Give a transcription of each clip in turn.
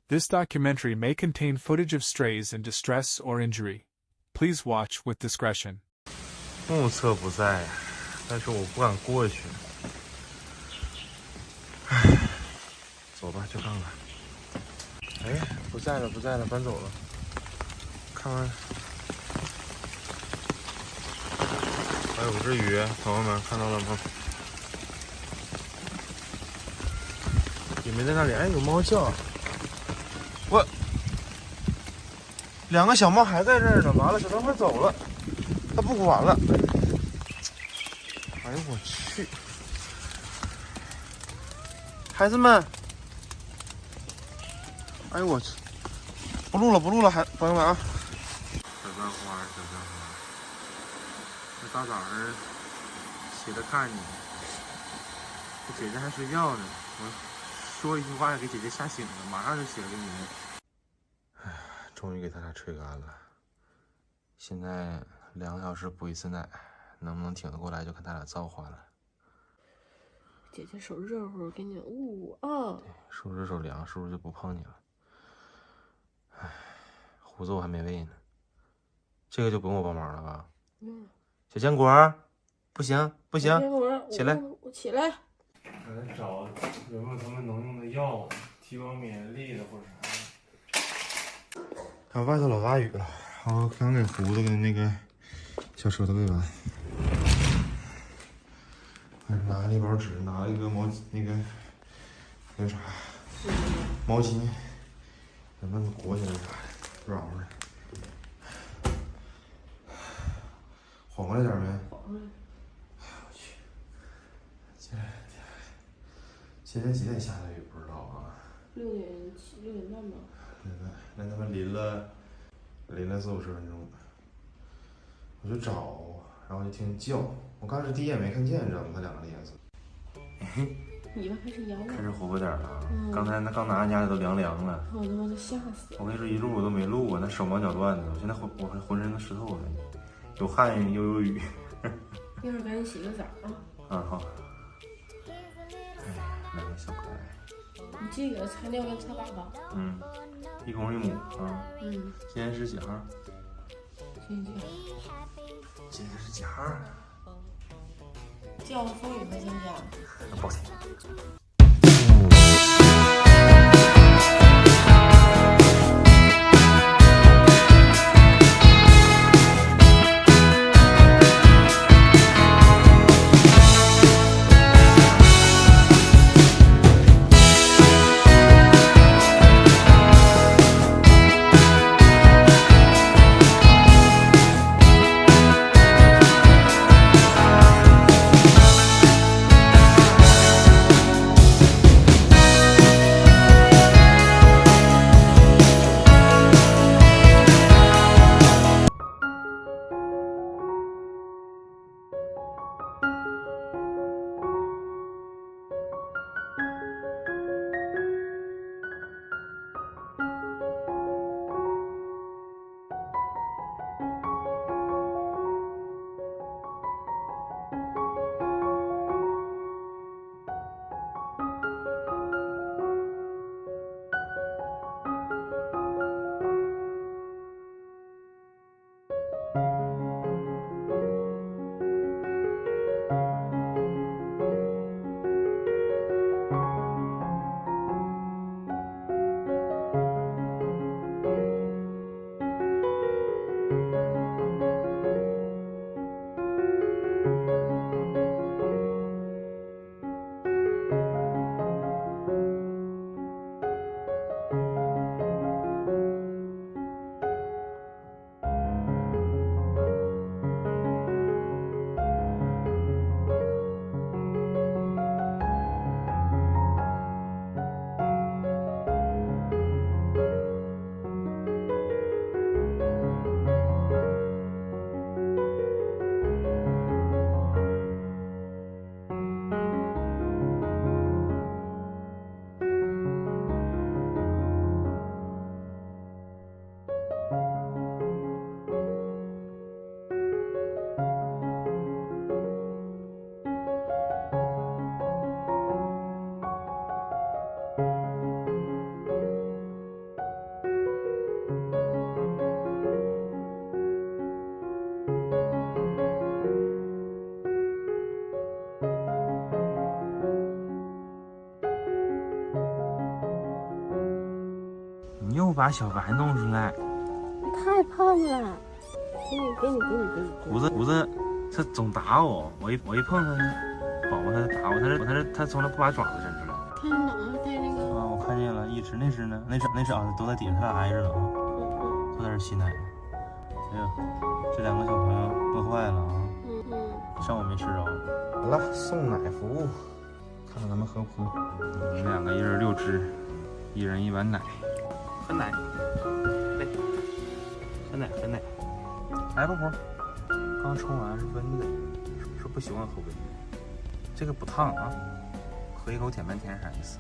This documentary may contain footage of strays in distress or injury. Please watch with discretion. 目测不在，但是我不敢过去。唉，走吧，去看看。哎，不在了，不在了，搬走了。看看，还有只鱼，朋友们看到了吗？也没在那里。哎，有猫叫。我2个小猫还在这儿呢。完了，小张快走了，他不管了。哎呦我去！孩子们，哎呦我去！不录了，不录了，朋友们啊！小簪花，小簪花，这大早上起来看你，这姐姐还睡觉呢。我说一句话给姐姐吓醒了，马上就起来给你们。哎，终于给他俩吹干了。现在2个小时补一次奶，能不能挺得过来就看他俩造化了。姐姐手热乎，给你捂啊。对，叔叔手凉，叔叔就不碰你了。唉，胡子我还没喂呢，这个就不用我帮忙了吧？小坚果，不行不行，起来，我起来。我在找有没有他们能用的药，提高免疫力的或者啥。看外头老大雨了，我刚给胡子跟那个小舌头喂完。拿了一包纸，拿了一个那个啥毛巾，咱们裹起来啥的，软乎的。缓过来点没？缓过来。哎我去，今天几点下的雨不知道啊6点半吧。那他们淋了4、50分钟。我就找，然后就听叫。我刚开始第一眼没看见，你知道吗？它2个的颜色。尾巴开始摇了，开始活泼点了。刚才那刚拿家里都凉了。我他妈都吓死了。我跟你说，一路我都没录啊，那手忙脚乱的。我现在我还浑身都湿透了，有汗又有雨。一会儿赶紧洗个澡啊。好。哎，2个小可爱。你记得擦尿跟擦粑粑。1公1母啊。今天是几号？今天是几号？叫风雨快参加。抱歉。又把小白弄出来。你太胖了，给你。胡子，它总打我，我一碰它，宝宝它打我，它从来不把爪子伸出来。看哪带那个？啊，我看见了，一只，那只呢？那只啊，都在底下，它俩挨着呢啊，都在这吸奶呢。哎呦，这两个小朋友饿坏了啊！上午没吃着。好了，送奶服务，看看他们喝不喝。我们两个一人6只，一人1碗奶，喝奶，来，喝奶，来老婆，刚冲完是温的，说不喜欢喝温的，这个不烫啊，喝一口舔半天啥意思？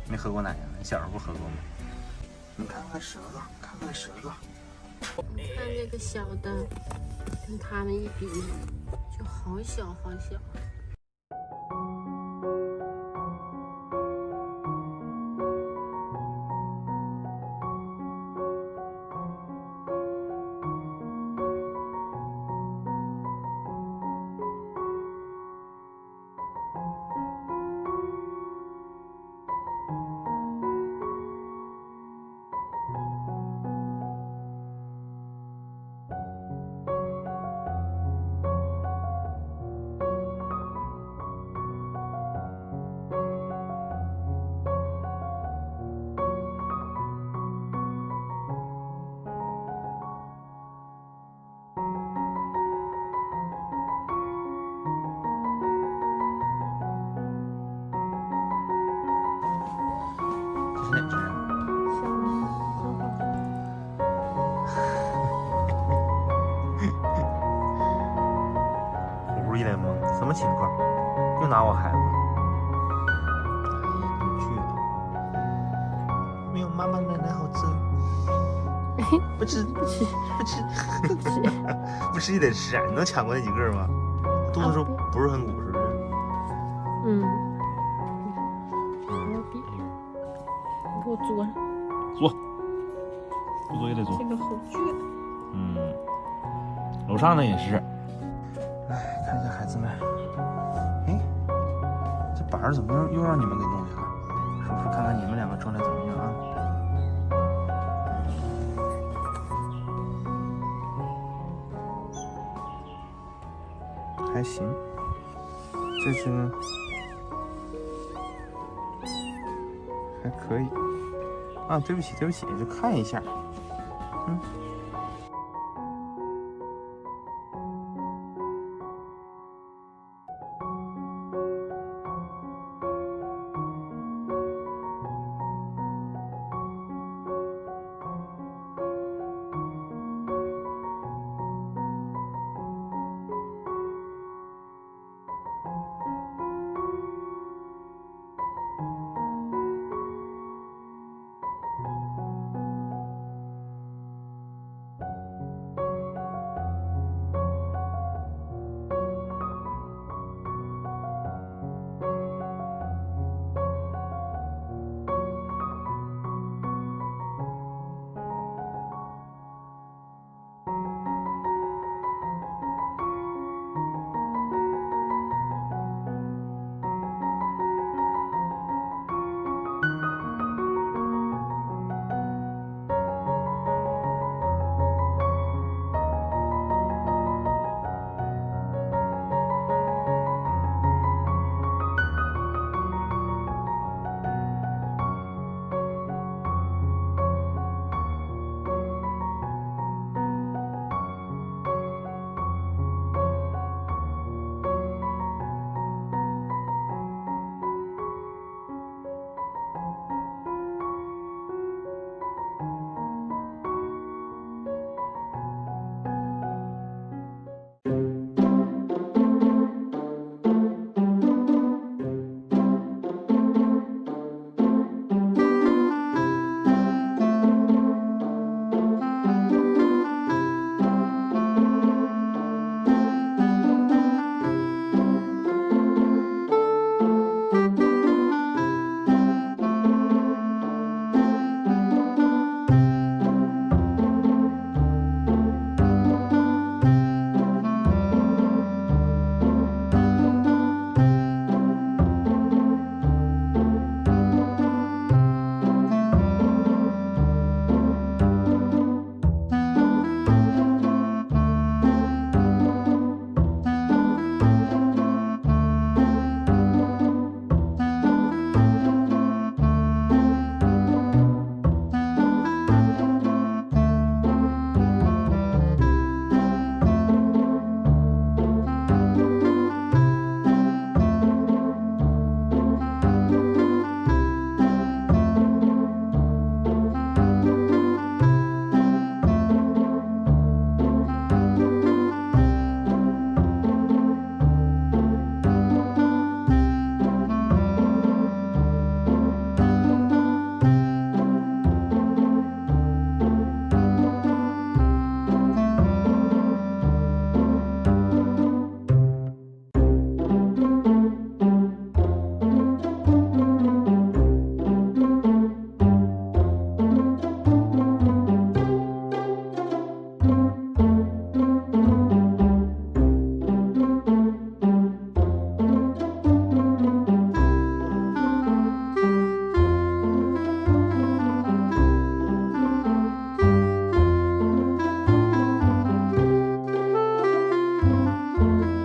没喝过奶呀？你小时候不喝过吗？你看看舌头，你看这个小的，跟他们一比，就好小。这是哪只啊？虎一脸懵，什么情况？又拿我孩子？去了，没有妈妈奶奶好吃。不吃，不吃也得吃啊！你能抢过那几个吗？肚子说不是很鼓，是不是？你给我坐上。坐，不坐也得坐。这个好倔。楼上的也是。哎，看一下孩子们。哎，这板儿怎么又让你们给弄下来？叔叔看看你们两个状态怎么样啊？还行。这只呢？还可以。啊，对不起，就看一下。